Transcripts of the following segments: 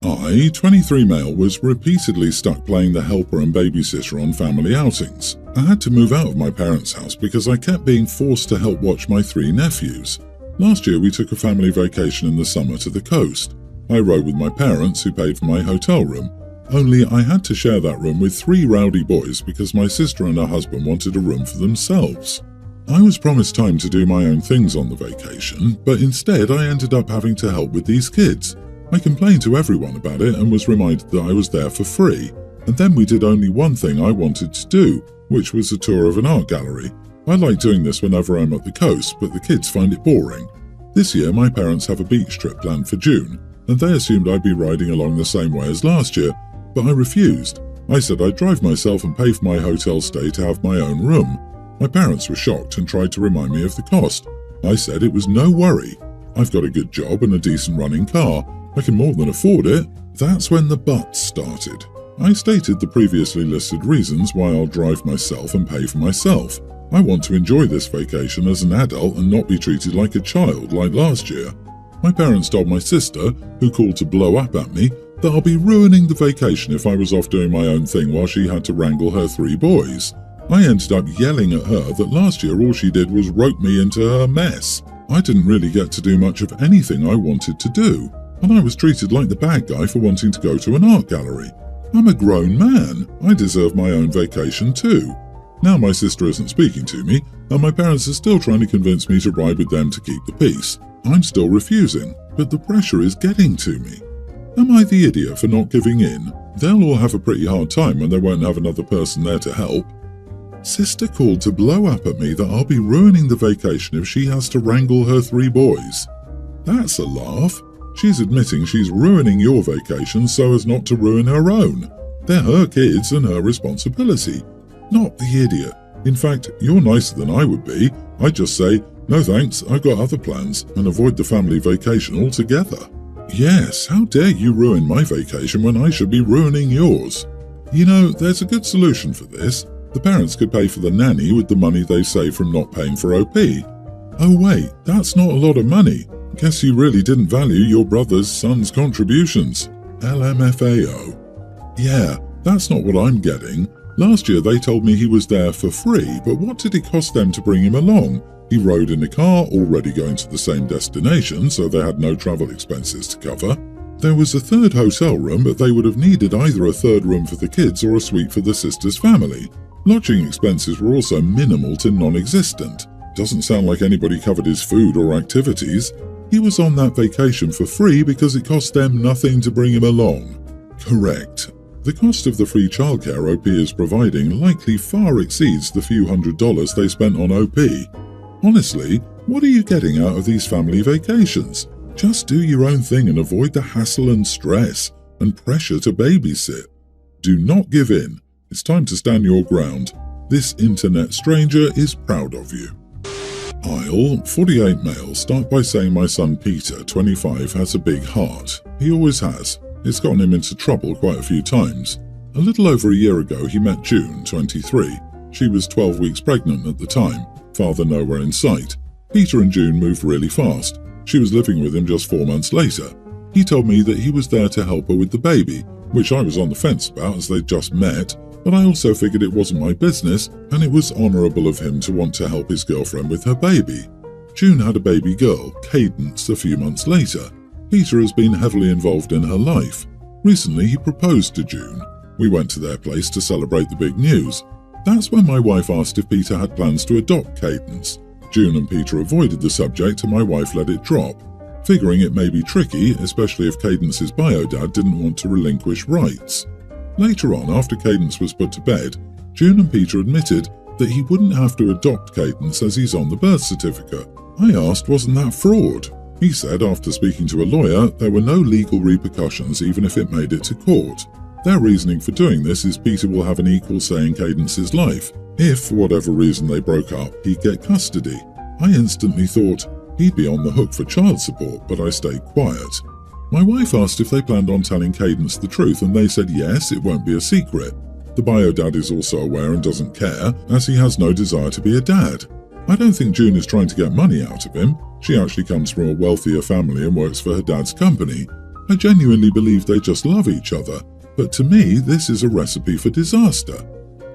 I, 23 male, was repeatedly stuck playing the helper and babysitter on family outings. I had to move out of my parents' house because I kept being forced to help watch my 3 nephews. Last year we took a family vacation in the summer to the coast. I rode with my parents, who paid for my hotel room, only I had to share that room with 3 rowdy boys because my sister and her husband wanted a room for themselves. I was promised time to do my own things on the vacation, but instead I ended up having to help with these kids. I complained to everyone about it and was reminded that I was there for free, and then we did only one thing I wanted to do, which was a tour of an art gallery. I like doing this whenever I'm at the coast, but the kids find it boring. This year my parents have a beach trip planned for June, and they assumed I'd be riding along the same way as last year, but I refused. I said I'd drive myself and pay for my hotel stay to have my own room. My parents were shocked and tried to remind me of the cost. I said it was no worry. I've got a good job and a decent running car. I can more than afford it. That's when the buts started. I stated the previously listed reasons why I'll drive myself and pay for myself. I want to enjoy this vacation as an adult and not be treated like a child like last year. My parents told my sister, who called to blow up at me, that I'll be ruining the vacation if I was off doing my own thing while she had to wrangle her 3 boys. I ended up yelling at her that last year all she did was rope me into her mess. I didn't really get to do much of anything I wanted to do, and I was treated like the bad guy for wanting to go to an art gallery. I'm a grown man. I deserve my own vacation too. Now my sister isn't speaking to me, and my parents are still trying to convince me to ride with them to keep the peace. I'm still refusing, but the pressure is getting to me. Am I the idiot for not giving in? They'll all have a pretty hard time when they won't have another person there to help. Sister called to blow up at me that I'll be ruining the vacation if she has to wrangle her 3 boys. That's a laugh. She's admitting she's ruining your vacation so as not to ruin her own. They're her kids and her responsibility. Not the idiot. In fact, you're nicer than I would be. I'd just say, no thanks, I've got other plans, and avoid the family vacation altogether. Yes, how dare you ruin my vacation when I should be ruining yours? You know, there's a good solution for this. The parents could pay for the nanny with the money they save from not paying for OP. Oh wait, that's not a lot of money. Guess you really didn't value your brother's son's contributions. LMFAO. Yeah, that's not what I'm getting. Last year they told me he was there for free, but what did it cost them to bring him along? He rode in a car already going to the same destination, so they had no travel expenses to cover. There was a 3rd hotel room, but they would have needed either a 3rd room for the kids or a suite for the sister's family. Lodging expenses were also minimal to non-existent. Doesn't sound like anybody covered his food or activities. He was on that vacation for free because it cost them nothing to bring him along. Correct. The cost of the free childcare OP is providing likely far exceeds the few $100s they spent on OP. Honestly, what are you getting out of these family vacations? Just do your own thing and avoid the hassle and stress and pressure to babysit. Do not give in. It's time to stand your ground. This internet stranger is proud of you. I'll, 48 male, start by saying my son Peter, 25, has a big heart. He always has. It's gotten him into trouble quite a few times. A little over a year ago he met June, 23. She was 12 weeks pregnant at the time, father nowhere in sight. Peter and June moved really fast. She was living with him just 4 months later. He told me that he was there to help her with the baby, which I was on the fence about as they'd just met, but I also figured it wasn't my business and it was honourable of him to want to help his girlfriend with her baby. June had a baby girl, Cadence, a few months later. Peter has been heavily involved in her life. Recently he proposed to June. We went to their place to celebrate the big news. That's when my wife asked if Peter had plans to adopt Cadence. June and Peter avoided the subject and my wife let it drop, figuring it may be tricky, especially if Cadence's bio-dad didn't want to relinquish rights. Later on, after Cadence was put to bed, June and Peter admitted that he wouldn't have to adopt Cadence as he's on the birth certificate. I asked, wasn't that fraud? He said after speaking to a lawyer, there were no legal repercussions even if it made it to court. Their reasoning for doing this is Peter will have an equal say in Cadence's life. If, for whatever reason, they broke up, he'd get custody. I instantly thought he'd be on the hook for child support, but I stayed quiet. My wife asked if they planned on telling Cadence the truth, and they said yes, it won't be a secret. The bio-dad is also aware and doesn't care, as he has no desire to be a dad. I don't think June is trying to get money out of him. She actually comes from a wealthier family and works for her dad's company. I genuinely believe they just love each other, but to me this is a recipe for disaster.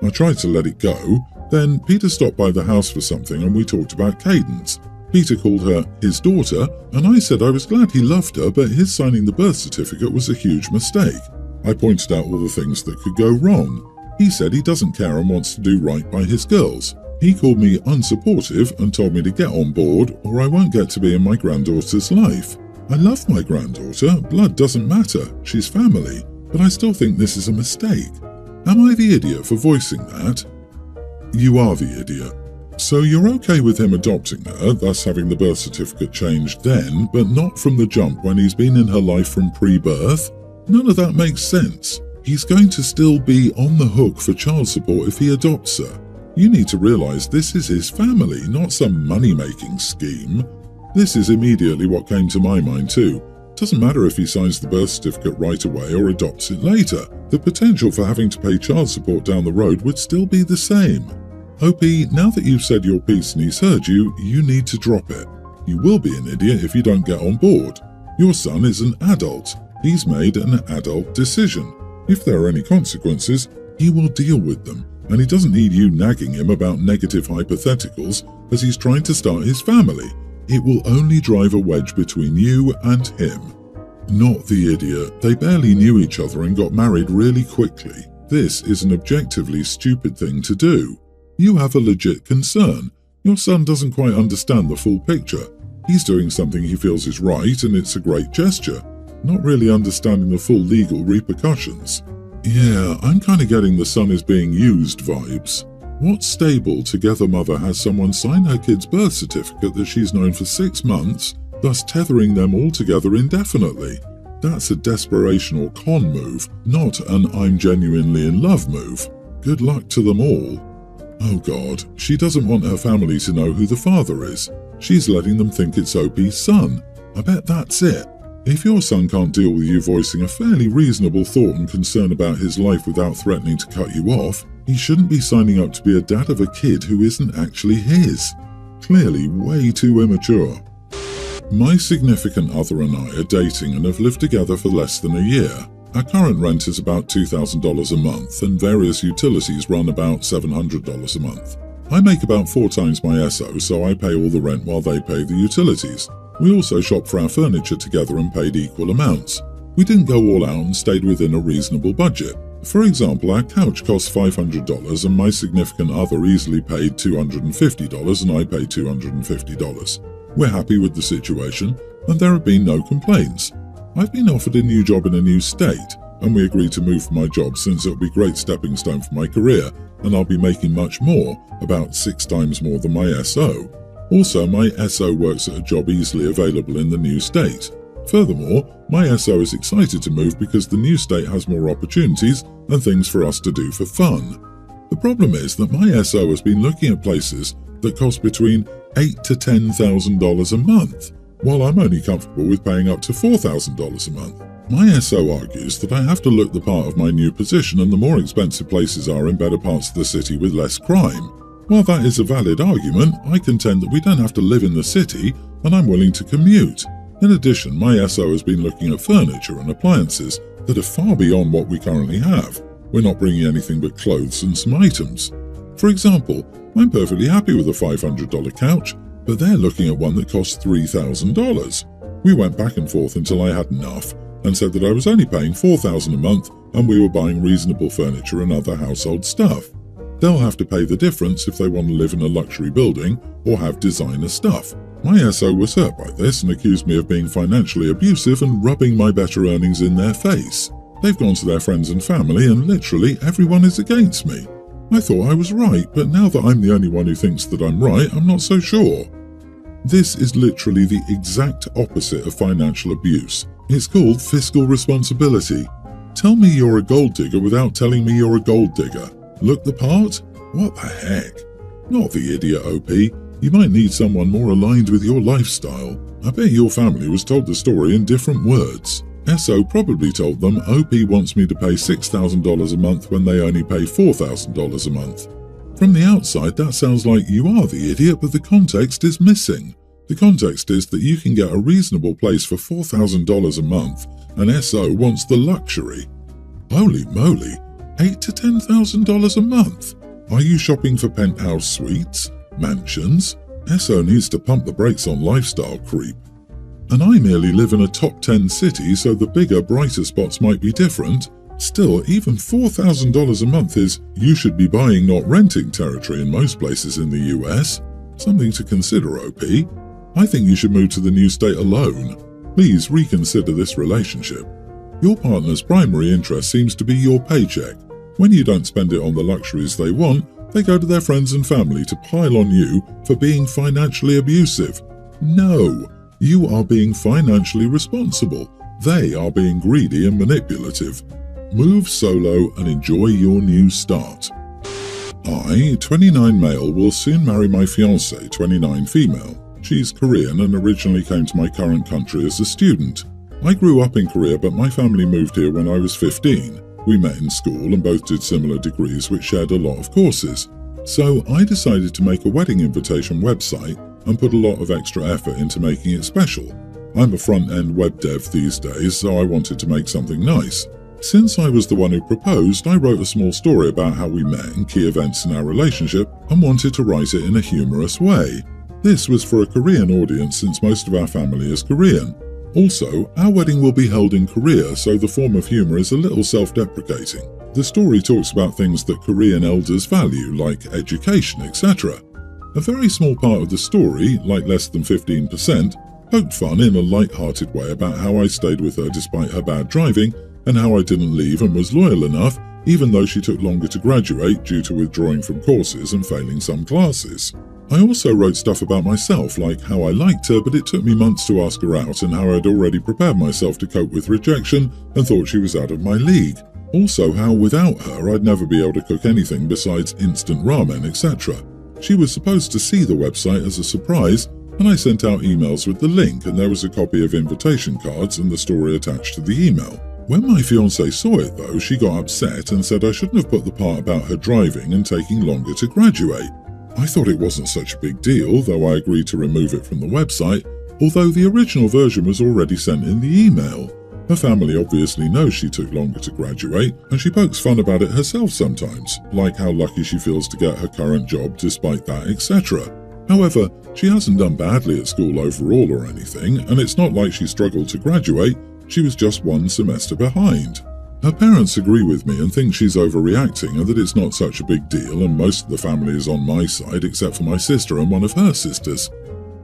I tried to let it go, then Peter stopped by the house for something and we talked about Cadence. Peter called her his daughter, and I said I was glad he loved her, but his signing the birth certificate was a huge mistake. I pointed out all the things that could go wrong. He said he doesn't care and wants to do right by his girls. He called me unsupportive and told me to get on board or I won't get to be in my granddaughter's life. I love my granddaughter, blood doesn't matter, she's family, but I still think this is a mistake. Am I the idiot for voicing that? You are the idiot. So you're okay with him adopting her, thus having the birth certificate changed then, but not from the jump when he's been in her life from pre-birth? None of that makes sense. He's going to still be on the hook for child support if he adopts her. You need to realise this is his family, not some money-making scheme. This is immediately what came to my mind too. Doesn't matter if he signs the birth certificate right away or adopts it later. The potential for having to pay child support down the road would still be the same. OP, now that you've said your piece and he's heard you, you need to drop it. You will be an idiot if you don't get on board. Your son is an adult. He's made an adult decision. If there are any consequences, he will deal with them, and he doesn't need you nagging him about negative hypotheticals as he's trying to start his family. It will only drive a wedge between you and him. Not the idiot. They barely knew each other and got married really quickly. This is an objectively stupid thing to do. You have a legit concern. Your son doesn't quite understand the full picture. He's doing something he feels is right and it's a great gesture, not really understanding the full legal repercussions. Yeah, I'm kind of getting the son is being used vibes. What stable, together mother has someone sign her kid's birth certificate that she's known for 6 months, thus tethering them all together indefinitely? That's a desperation or con move, not an I'm genuinely in love move. Good luck to them all. Oh God, she doesn't want her family to know who the father is. She's letting them think it's OP's son. I bet that's it. If your son can't deal with you voicing a fairly reasonable thought and concern about his life without threatening to cut you off, he shouldn't be signing up to be a dad of a kid who isn't actually his. Clearly way too immature. My significant other and I are dating and have lived together for less than a year. Our current rent is about $2,000 a month and various utilities run about $700 a month. I make about 4 times my SO, so I pay all the rent while they pay the utilities. We also shop for our furniture together and paid equal amounts. We didn't go all out and stayed within a reasonable budget. For example, our couch costs $500 and my significant other easily paid $250 and I paid $250. We're happy with the situation and there have been no complaints. I've been offered a new job in a new state and we agreed to move for my job since it'll be a great stepping stone for my career and I'll be making much more, about 6 times more than my SO. Also, my SO works at a job easily available in the new state. Furthermore, my SO is excited to move because the new state has more opportunities and things for us to do for fun. The problem is that my SO has been looking at places that cost between $8,000 to $10,000 a month, while I'm only comfortable with paying up to $4,000 a month. My SO argues that I have to look the part of my new position and the more expensive places are in better parts of the city with less crime. While that is a valid argument, I contend that we don't have to live in the city and I'm willing to commute. In addition, my SO has been looking at furniture and appliances that are far beyond what we currently have. We're not bringing anything but clothes and some items. For example, I'm perfectly happy with a $500 couch, but they're looking at one that costs $3,000. We went back and forth until I had enough and said that I was only paying $4,000 a month and we were buying reasonable furniture and other household stuff. They'll have to pay the difference if they want to live in a luxury building or have designer stuff. My SO was hurt by this and accused me of being financially abusive and rubbing my better earnings in their face. They've gone to their friends and family and literally everyone is against me. I thought I was right, but now that I'm the only one who thinks that I'm right, I'm not so sure. This is literally the exact opposite of financial abuse. It's called fiscal responsibility. Tell me you're a gold digger without telling me you're a gold digger. Look the part? What the heck? Not the idiot, OP. You might need someone more aligned with your lifestyle. I bet your family was told the story in different words. SO probably told them OP wants me to pay $6,000 a month when they only pay $4,000 a month. From the outside, that sounds like you are the idiot, but the context is missing. The context is that you can get a reasonable place for $4,000 a month, and SO wants the luxury. Holy moly, $8,000 to $10,000 a month? Are you shopping for penthouse suites? Mansions? SO needs to pump the brakes on lifestyle creep. And I merely live in a top 10 city, so the bigger, brighter spots might be different. Still, even $4,000 a month is you should be buying, not renting territory in most places in the US. Something to consider, OP. I think you should move to the new state alone. Please reconsider this relationship. Your partner's primary interest seems to be your paycheck. When you don't spend it on the luxuries they want, they go to their friends and family to pile on you for being financially abusive. No, you are being financially responsible. They are being greedy and manipulative. Move solo and enjoy your new start. I, 29 male, will soon marry my fiancée, 29 female. She's Korean and originally came to my current country as a student. I grew up in Korea, but my family moved here when I was 15. We met in school and both did similar degrees which shared a lot of courses. So I decided to make a wedding invitation website and put a lot of extra effort into making it special. I'm a front-end web dev these days, so I wanted to make something nice. Since I was the one who proposed, I wrote a small story about how we met and key events in our relationship and wanted to write it in a humorous way. This was for a Korean audience since most of our family is Korean. Also, our wedding will be held in Korea, so the form of humor is a little self-deprecating. The story talks about things that Korean elders value, like education, etc. A very small part of the story, like less than 15%, poked fun in a light-hearted way about how I stayed with her despite her bad driving, and how I didn't leave and was loyal enough, even though she took longer to graduate due to withdrawing from courses and failing some classes. I also wrote stuff about myself, like how I liked her but it took me months to ask her out, and how I'd already prepared myself to cope with rejection and thought she was out of my league. Also how without her I'd never be able to cook anything besides instant ramen, etc. She was supposed to see the website as a surprise, and I sent out emails with the link, and there was a copy of invitation cards and the story attached to the email. When my fiancée saw it though, she got upset and said I shouldn't have put the part about her driving and taking longer to graduate. I thought it wasn't such a big deal, though I agreed to remove it from the website, although the original version was already sent in the email. Her family obviously knows she took longer to graduate, and she pokes fun about it herself sometimes, like how lucky she feels to get her current job despite that, etc. However, she hasn't done badly at school overall or anything, and it's not like she struggled to graduate, she was just one semester behind. Her parents agree with me and think she's overreacting and that it's not such a big deal, and most of the family is on my side except for my sister and one of her sisters.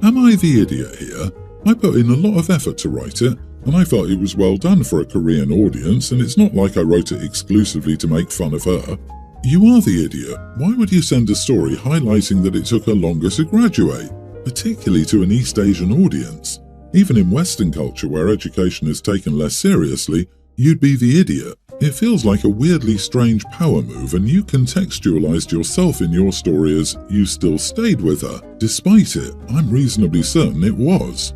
Am I the idiot here? I put in a lot of effort to write it, and I felt it was well done for a Korean audience, and it's not like I wrote it exclusively to make fun of her. You are the idiot. Why would you send a story highlighting that it took her longer to graduate, particularly to an East Asian audience? Even in Western culture where education is taken less seriously, you'd be the idiot. It feels like a weirdly strange power move, and you contextualized yourself in your story as you still stayed with her. Despite it, I'm reasonably certain it was.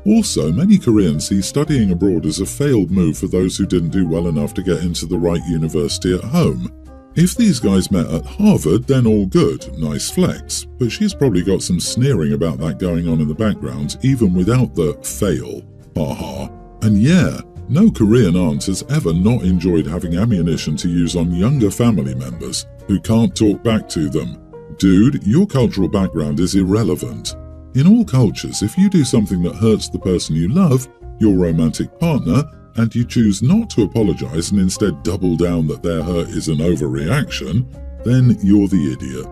Also, many Koreans see studying abroad as a failed move for those who didn't do well enough to get into the right university at home. If these guys met at Harvard, then all good, nice flex, but she's probably got some sneering about that going on in the background even without the fail, haha. And yeah, no Korean aunt has ever not enjoyed having ammunition to use on younger family members who can't talk back to them. Dude, your cultural background is irrelevant. In all cultures, if you do something that hurts the person you love, your romantic partner, and you choose not to apologize and instead double down that their hurt is an overreaction, then you're the idiot.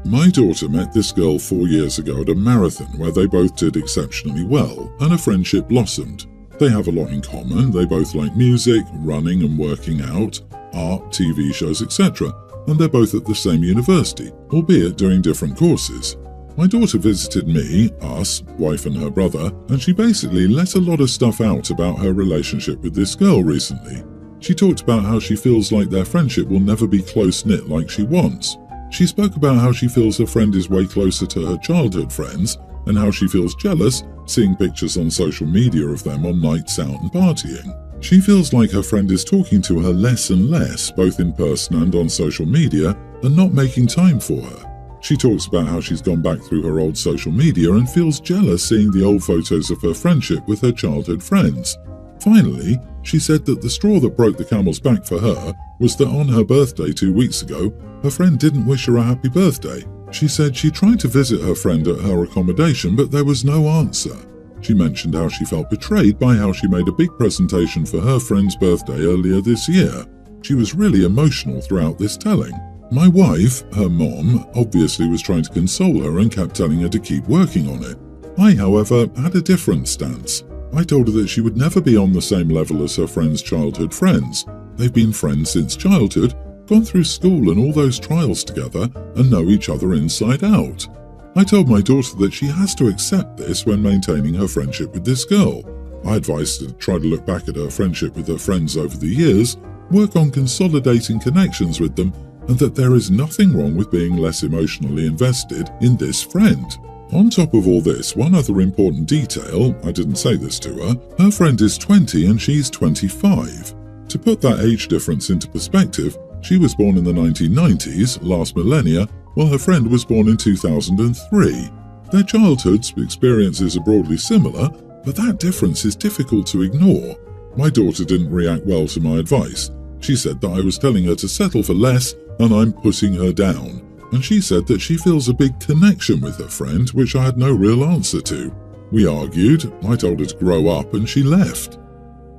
My daughter met this girl 4 years ago at a marathon where they both did exceptionally well, and a friendship blossomed. They have a lot in common. They both like music, running and working out, art, TV shows, etc. And they're both at the same university, albeit doing different courses. My daughter visited me, us, wife and her brother, and she basically let a lot of stuff out about her relationship with this girl recently. She talked about how she feels like their friendship will never be close-knit like she wants. She spoke about how she feels her friend is way closer to her childhood friends, and how she feels jealous seeing pictures on social media of them on nights out and partying. She feels like her friend is talking to her less and less, both in person and on social media, and not making time for her. She talks about how she's gone back through her old social media and feels jealous seeing the old photos of her friendship with her childhood friends. Finally, she said that the straw that broke the camel's back for her was that on her birthday 2 weeks ago, her friend didn't wish her a happy birthday. She said she tried to visit her friend at her accommodation, but there was no answer. She mentioned how she felt betrayed by how she made a big presentation for her friend's birthday earlier this year. She was really emotional throughout this telling. My wife, her mom, obviously was trying to console her and kept telling her to keep working on it. I, however, had a different stance. I told her that she would never be on the same level as her friend's childhood friends. They've been friends since childhood, gone through school and all those trials together, and know each other inside out. I told my daughter that she has to accept this when maintaining her friendship with this girl. I advised her to try to look back at her friendship with her friends over the years, work on consolidating connections with them, and that there is nothing wrong with being less emotionally invested in this friend. On top of all this, one other important detail, I didn't say this to her, her friend is 20 and she's 25. To put that age difference into perspective, she was born in the 1990s, last millennia, while her friend was born in 2003. Their childhood experiences are broadly similar, but that difference is difficult to ignore. My daughter didn't react well to my advice. She said that I was telling her to settle for less and I'm putting her down. And she said that she feels a big connection with her friend, which I had no real answer to. We argued, I told her to grow up, and she left.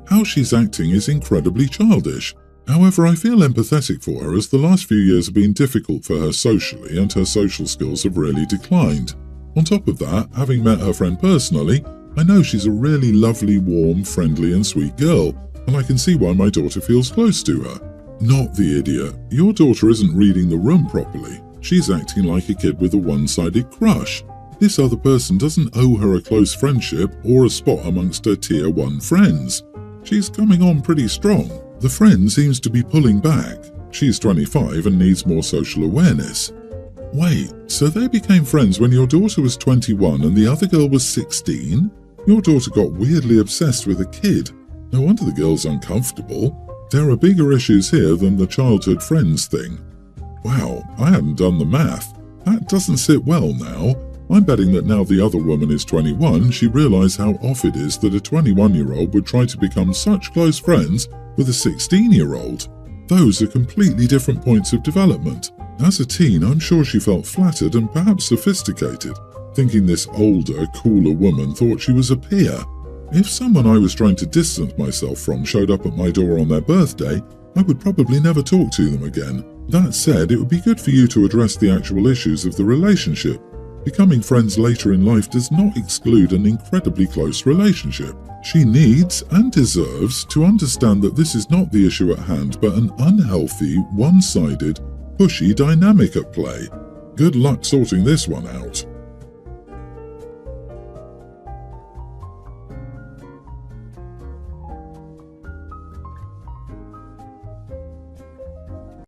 How she's acting is incredibly childish. However, I feel empathetic for her as the last few years have been difficult for her socially and her social skills have really declined. On top of that, having met her friend personally, I know she's a really lovely, warm, friendly and sweet girl, and I can see why my daughter feels close to her. Not the idiot. Your daughter isn't reading the room properly. She's acting like a kid with a one-sided crush. This other person doesn't owe her a close friendship or a spot amongst her tier 1 friends. She's coming on pretty strong. The friend seems to be pulling back. She's 25 and needs more social awareness. Wait, so they became friends when your daughter was 21 and the other girl was 16? Your daughter got weirdly obsessed with a kid. No wonder the girl's uncomfortable. There are bigger issues here than the childhood friends thing. Wow, I hadn't done the math. That doesn't sit well now. I'm betting that now the other woman is 21, she realised how off it is that a 21-year-old would try to become such close friends with a 16-year-old. Those are completely different points of development. As a teen, I'm sure she felt flattered and perhaps sophisticated, thinking this older, cooler woman thought she was a peer. If someone I was trying to distance myself from showed up at my door on their birthday, I would probably never talk to them again. That said, it would be good for you to address the actual issues of the relationship. Becoming friends later in life does not exclude an incredibly close relationship. She needs and deserves to understand that this is not the issue at hand, but an unhealthy, one-sided, pushy dynamic at play. Good luck sorting this one out.